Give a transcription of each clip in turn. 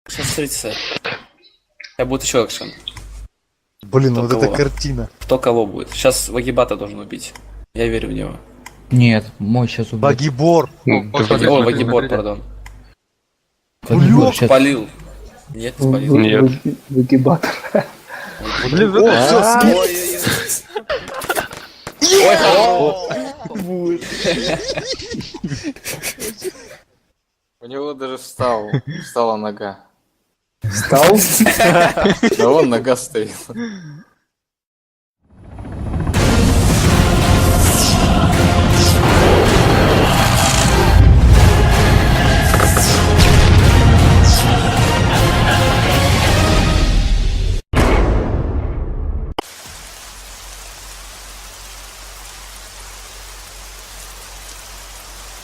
Сейчас 30. Я будет еще экшен. Блин, Кто вот кого? эта картина. Кто кого будет? Сейчас Вагибата должен убить. Я верю в него. Нет, мой сейчас убьет. Багибор. О, Вагибот, пардон. Багибор сейчас. Спалил. Нет, спалил. Нет. Выгибатор. Блин, вот это все. Ой, У него даже встала нога. Встал? Да вон нога стоит.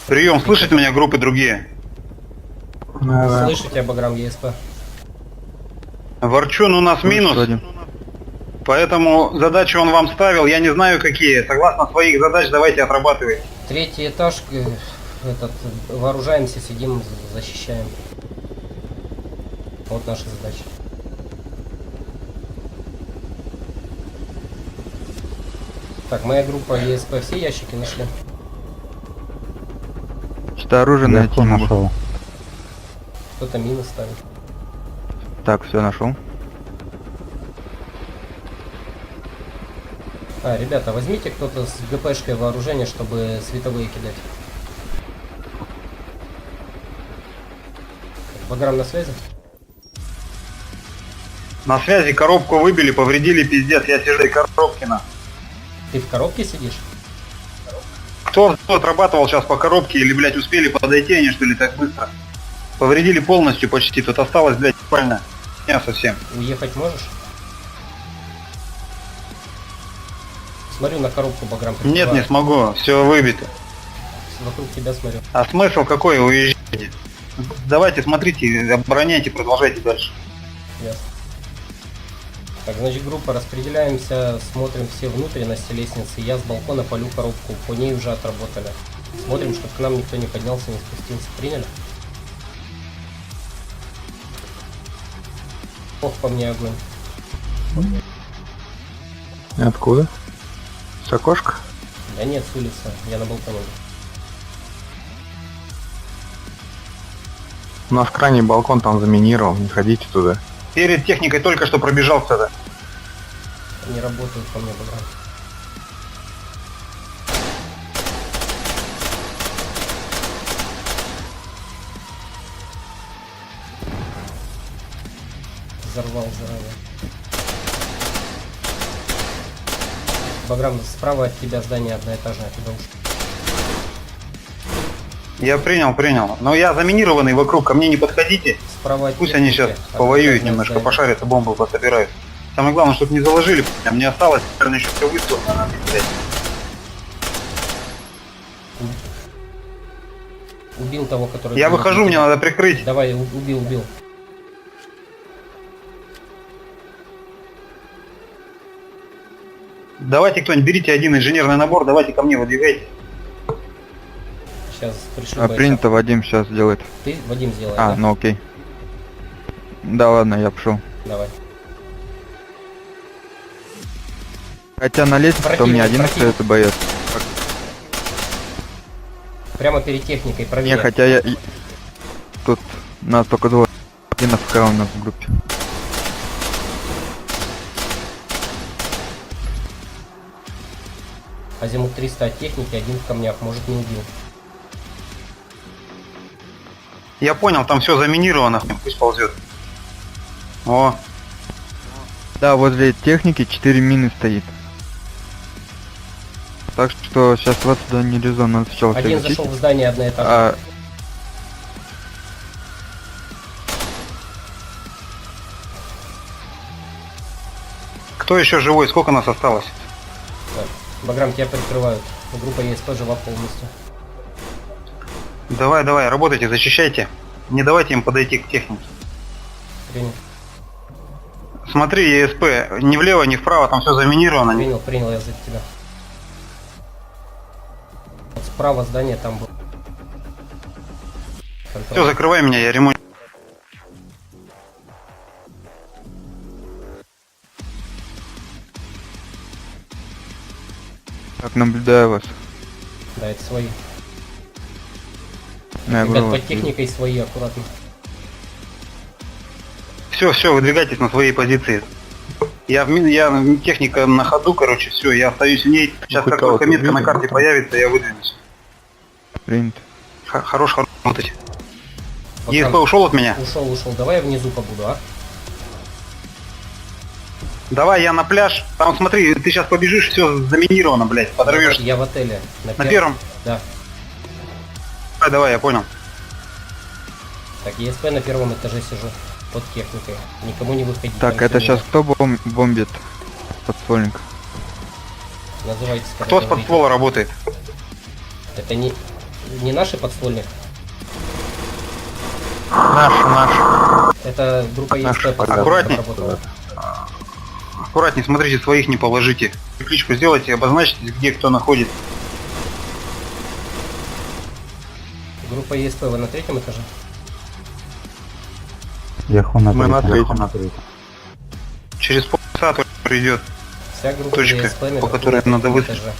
Прием, слышат меня группы другие? Слышу тебя, Баграм, ЕСП. Ворчун у нас минус, поэтому задачи он вам ставил, я не знаю какие. Согласно своих задач давайте отрабатывать. Третий этаж, вооружаемся, сидим, защищаем. Вот наша задача. Так, моя группа ЕСП все ящики нашли. Что оружие найти не могу. Кто-то мины ставит. Так, все нашел. Ребята, возьмите кто-то с ГПшкой вооружение, чтобы световые кидать. Баграм на связи? На связи коробку выбили, повредили пиздец, я сижу и Коробкина. Ты в коробке сидишь? Кто отрабатывал сейчас по коробке или, блядь, успели подойти они, что ли, так быстро? Повредили полностью почти, тут осталось, блядь, буквально я совсем. Уехать можешь? Смотрю на коробку, Баграм. Нет, не смогу, все выбито. Вокруг тебя смотрю. А смысл какой, уезжайте? Давайте, смотрите, обороняйте, продолжайте дальше. Ясно. Так, значит, группа, распределяемся, смотрим все внутренности лестницы. Я с балкона полю коробку, по ней уже отработали. Смотрим, чтобы к нам никто не поднялся, не спустился. Приняли? Ох, по мне огонь. Откуда? С окошка? Да нет, с улицы, я на балконе. У нас крайний балкон там заминировал, не ходите туда. Перед техникой только что пробежал кто-то. Не работают по мне, Баграм. Взорвал заранее. Баграм, справа от тебя здание одноэтажное, куда уж. Я принял. Но я заминированный вокруг, ко мне не подходите. Справа от Пусть они сейчас повоюют немножко, пошарятся, бомбы пособирают. Самое главное, чтобы не заложили, а мне осталось, наверное, еще все выстрелено, надо взять. Убил того, который... Я выхожу, мне надо прикрыть. Давай, убил. Давайте кто-нибудь, берите один инженерный набор, давайте ко мне выдвигайте. Сейчас пришлю. Принято, Вадим сейчас сделает. Ты, Вадим, сделай, да? Ну окей. Да ладно, я пошел. Давай. Хотя на лестнице у меня один остается боец. Прямо перед техникой, проверь. Не, хотя я... Тут нас только двое. Один АФК у нас в группе. Азимут 300 от техники, один в камнях, может не убил. Я понял, там все заминировано, пусть ползет. О, Да, возле техники 4 мины стоит. Так что сейчас вас туда не резон, надо сначала Один всех зашел в здание одноэтажное. а, кто еще живой, сколько нас осталось? Баграм, тебя прикрывают. Группа ЕСП жива полностью. Давай, работайте, защищайте. Не давайте им подойти к технике. Принял. Смотри, ЕСП, ни влево, ни вправо, там все заминировано. Принял я за тебя. Вот справа здание там был. Все, закрывай меня, я ремонт. Так, наблюдаю вас. Да, это свои. Я Ребят, говорю, под техникой свои, аккуратно. Все, выдвигайтесь на свои позиции. Я техника на ходу, короче, все, я остаюсь в ней. Сейчас как только метка на карте появится, я выдвинусь. принято. Хорош работать. Пока- ЕСП ушел от меня? Ушел. Давай я внизу побуду, а? Давай я на пляж. Там смотри, ты сейчас побежишь, все заминировано, блядь, подорвешься. Я в отеле. На первом? Да. Давай, я понял. Так, ЕСП на первом этаже сижу. Под техникой. Никому не выходить. Так, там это всё сейчас кто бомбит? Подствольник. было. Называйтесь, когда Кто с говорите. подствола работает? Это не наши подствольник. Наш. Это группа ЕСП Аккуратней. работала. Аккуратнее, смотрите, своих не положите. Кличку сделайте, обозначьте, где кто находится. Группа ЕСП, вы на третьем этаже? Вверху на Мы на третьем. Через полчаса придет. Вся группа Точка, ЕСП на по которой третьем надо выйти. этаже.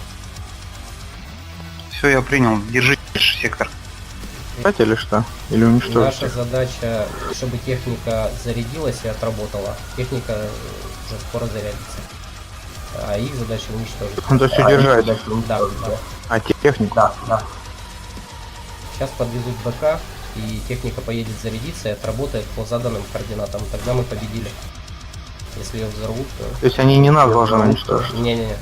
Все, я принял. Держите сектор. Или что? Или уничтожить? Наша задача, чтобы техника зарядилась и отработала. Техника уже скоро зарядится. А их задача уничтожить. То есть удержать. Да. А техника? Да. Сейчас подвезут БК, и техника поедет зарядиться и отработает по заданным координатам. Тогда мы победили. Если ее взорвут, то... То есть они не нас должны уничтожить? Не-не-не.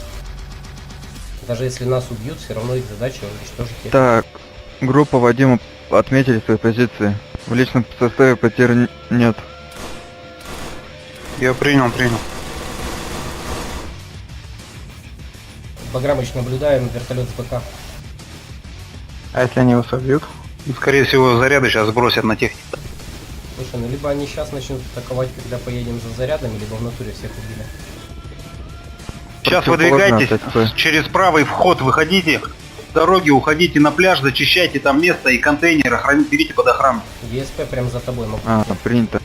Даже если нас убьют, все равно их задача уничтожить технику. Так, группа Вадима отметили свои позиции. В личном составе потерь нет. Я принял. Баграмыч, наблюдаем вертолет с БК. А если они его собьют? И, скорее всего, заряды сейчас сбросят на технику. Слушай, ну либо они сейчас начнут атаковать, когда поедем за зарядами, либо в натуре всех убили. Сейчас Противоположно выдвигайтесь, от ТСП. через правый вход выходите, с дороги уходите на пляж, зачищайте там место и контейнеры, берите под охрану. ЕСП прям за тобой могу. Принято.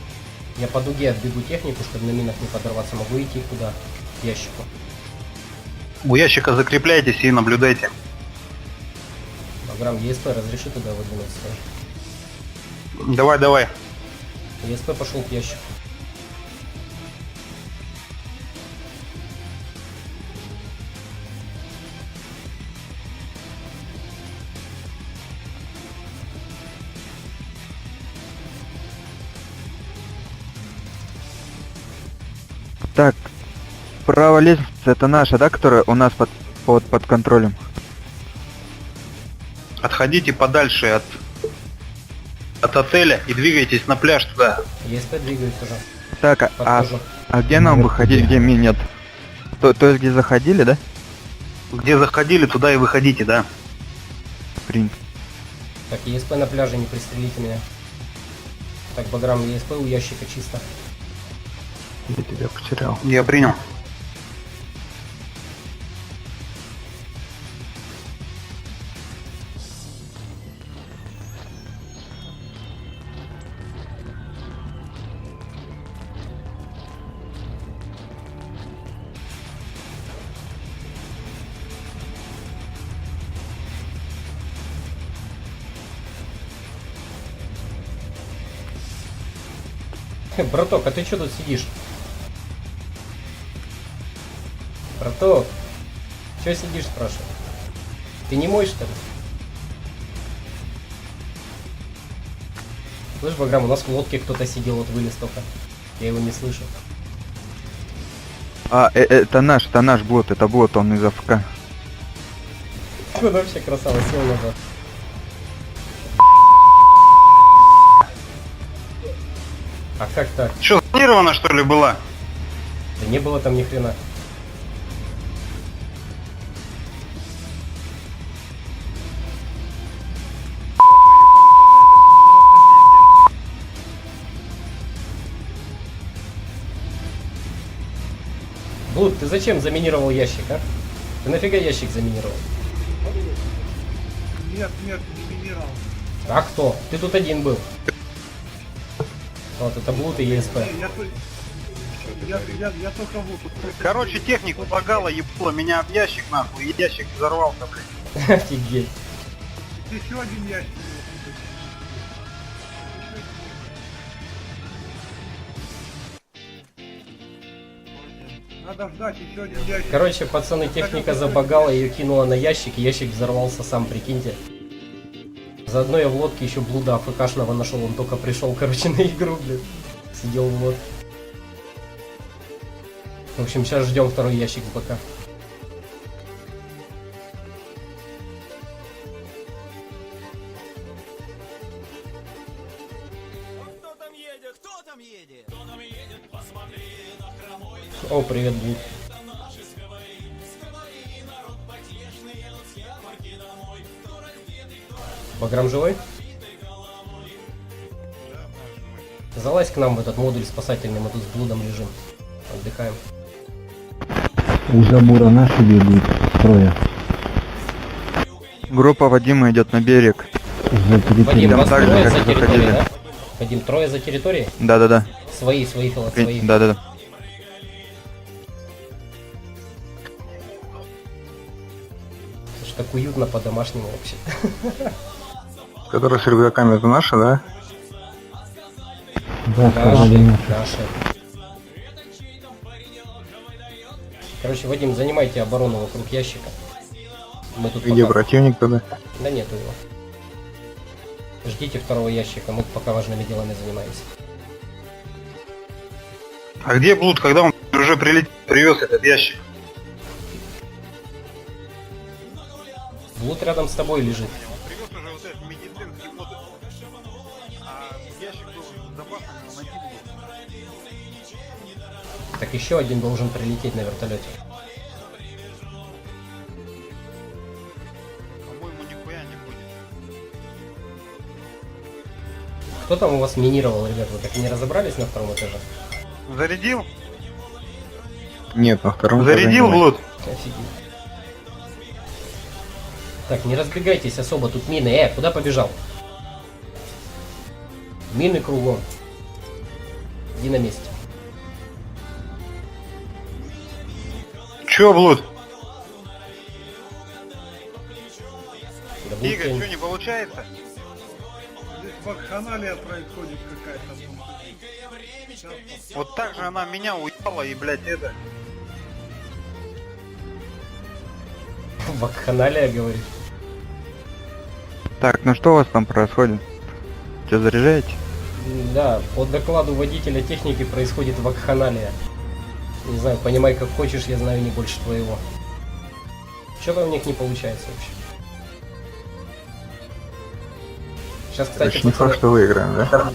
Я по дуге отбегу технику, чтобы на минах не подорваться. Могу идти куда? К ящику. У ящика закрепляйтесь и наблюдайте. Баграм, ЕСП, разреши туда выдвинуться. Давай. ЕСП пошел к ящику. Так, право лестница это наша, да, которая у нас под контролем? Отходите подальше от отеля и двигайтесь на пляж туда. ЕСП двигается уже. Так, Подхожу. а где нам выходить, где мин нет? То есть где заходили, да? Где заходили, туда и выходите, да. Принято. Так, ЕСП на пляже, не пристрелите меня. Так, Баграм, ЕСП у ящика чисто. Я тебя потерял. Я принял. Браток, а ты что тут сидишь? Браток, что сидишь, спрашиваю? Ты не мой, что ли? Слышь, Баграм, у нас в лодке кто-то сидел, вот вылез только. Я его не слышу. Это наш бот, это бот, он из АФК. Он вообще красава, сел назад. А как так? Что, спланировано, что ли, была? Да не было там ни хрена. Блуд, ты зачем заминировал ящик, а? Ты нафига ящик заминировал? Нет, не минировал. А кто? Ты тут один был. Вот, это Блуд и ЕСП. Короче, технику лагала, ебало меня об ящик нахуй, и ящик взорвался, блядь. Офигеть. Еще один ящик. Надо ждать еще один ящик. Короче, пацаны, техника забагала, ее кинула на ящик, и ящик взорвался сам, прикиньте. Заодно я в лодке еще блуда АФКшного нашел, он только пришел, короче, на игру, блин. Сидел в лодке. В общем, сейчас ждем второй ящик в БК. О, привет, Блуд. Баграм живой? Залазь к нам в этот модуль спасательный, мы тут с Блудом лежим. Отдыхаем. У забора наши бегают, трое. Группа Вадима идет на берег. За территорию. Вадим, Идем вас так же, трое как за и территорией, заходили. да? Вадим, трое за территорией? Да-да-да. Свои, филот, свои. Да-да-да. Слушай, так уютно по-домашнему вообще. Который с рюкзаками, это наши, да? Да, сказали нет. Наши. Короче, Вадим, занимайте оборону вокруг ящика. Мы тут Где пока... противник тогда? Да нету его. Ждите второго ящика, мы пока важными делами занимаемся. А где Блуд, когда он уже привез этот ящик? Блуд рядом с тобой лежит. Он привез уже вот этот медицинский модуль. А ящик был с запасами, он один был. Так еще один должен прилететь на вертолете. По-моему, нихуя не будет. Кто там у вас минировал, ребят? Вы так и не разобрались на втором этаже? Зарядил? Нет, на втором Зарядил, этаже Блуд? Офигеть. Так, не разбегайтесь особо, тут мины. Куда побежал? Мины кругом. Иди на месте. Чё, Блуд? Да будет Игорь, кто-нибудь. что, не получается? Здесь вакханалия происходит какая-то. Вот так же она меня уебала и, блядь, это... Вакханалия, говорит. Так, ну что у вас там происходит? Что, заряжаете? Да, по докладу водителя техники происходит вакханалия. Не знаю, понимай как хочешь, я знаю не больше твоего. Что-то у них не получается вообще. Сейчас, кстати, Короче, не факт, что выиграем, да?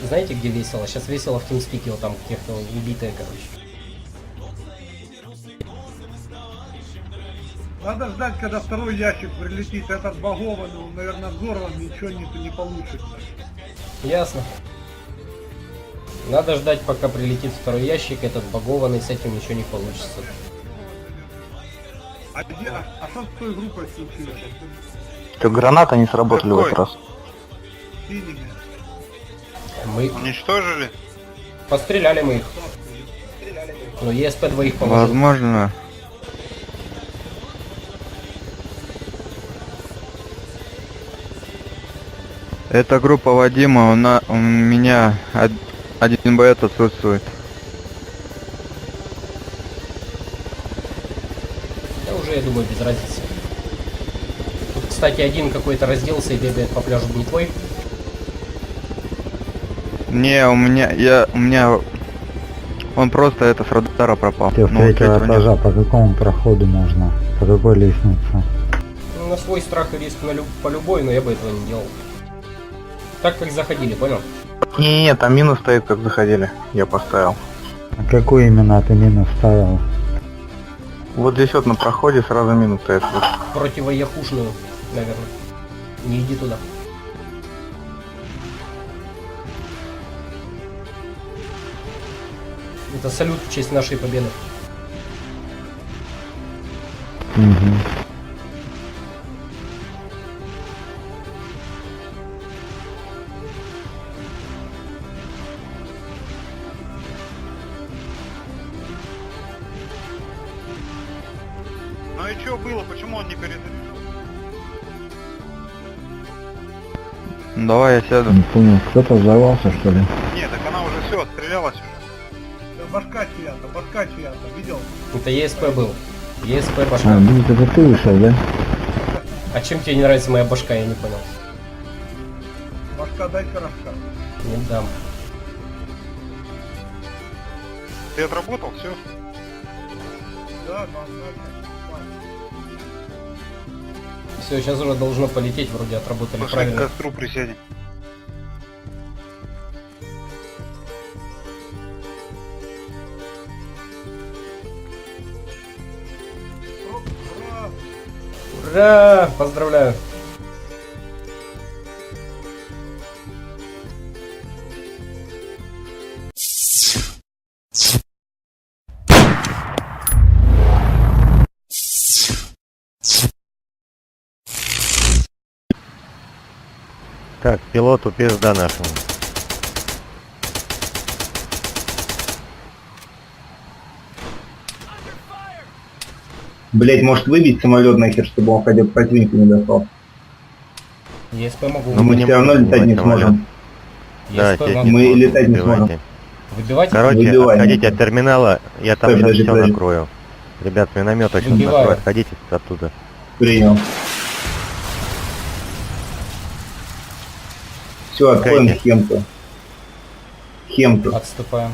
знаете, где весело? Сейчас весело в TeamSpeak, вот там каких-то убитые, короче. Надо ждать, когда второй ящик прилетит. Этот багованный, он, наверное, взорван, ничего не получится. Ясно. Надо ждать, пока прилетит второй ящик, этот багованный, с этим ничего не получится. А что с той группой случилось? Что, граната не сработали в этот раз? Синими. Мы Уничтожили? постреляли мы их. Но ЕСП двоих положил. Возможно. Это группа Вадима, у меня один боец отсутствует. Да уже, я думаю, без разницы. Тут, кстати, один какой-то разделся и бегает по пляжу, не твой? Не, у меня он просто это с радара пропал. С Ну, третьего третьего нет. этажа по какому проходу можно? По какой лестнице? Ну, на свой страх и риск по любой, но я бы этого не делал. Так как заходили, понял? Не, там минус стоит, как заходили. Я поставил. А какую именно ты минус ставил? Вот здесь вот на проходе сразу минус стоит. Вот. Противояхушную, наверное. Не иди туда. Это салют в честь нашей победы. Угу. и что было? Почему он не перезарядил? Давай я сяду. Не понял, кто-то взорвался, что ли? Нет, так она уже все, отстрелялась уже. Да башка чья-то, видел? Это ЕСП был. ЕСП А, башка. ну это ты вышел, да? А чем тебе не нравится моя башка, я не понял. Башка дай коробка. Не дам. Ты отработал, все? Да, однозначно. Все, сейчас уже должно полететь, вроде отработали Пошли к правильно. костру присядем. Ура! Ура! Поздравляю! Так, пилоту пизда нашему. Блять, может выбить самолет нахер, чтобы он хотя бы противнику не достал. ЕСП могу Но мы не все равно можем летать не выбивать самолет. сможем. Да, ЕСП сесть могу. Мы не летать не выбивайте. сможем. Выбивать? Короче, Выбиваем. отходите от терминала, я там Стой, сейчас подожди, все подожди. накрою. Ребят, миномет очень Выбиваю. накроет, отходите оттуда. Принял. Все, отходим Какая? к Хемту. Хемту. Отступаем.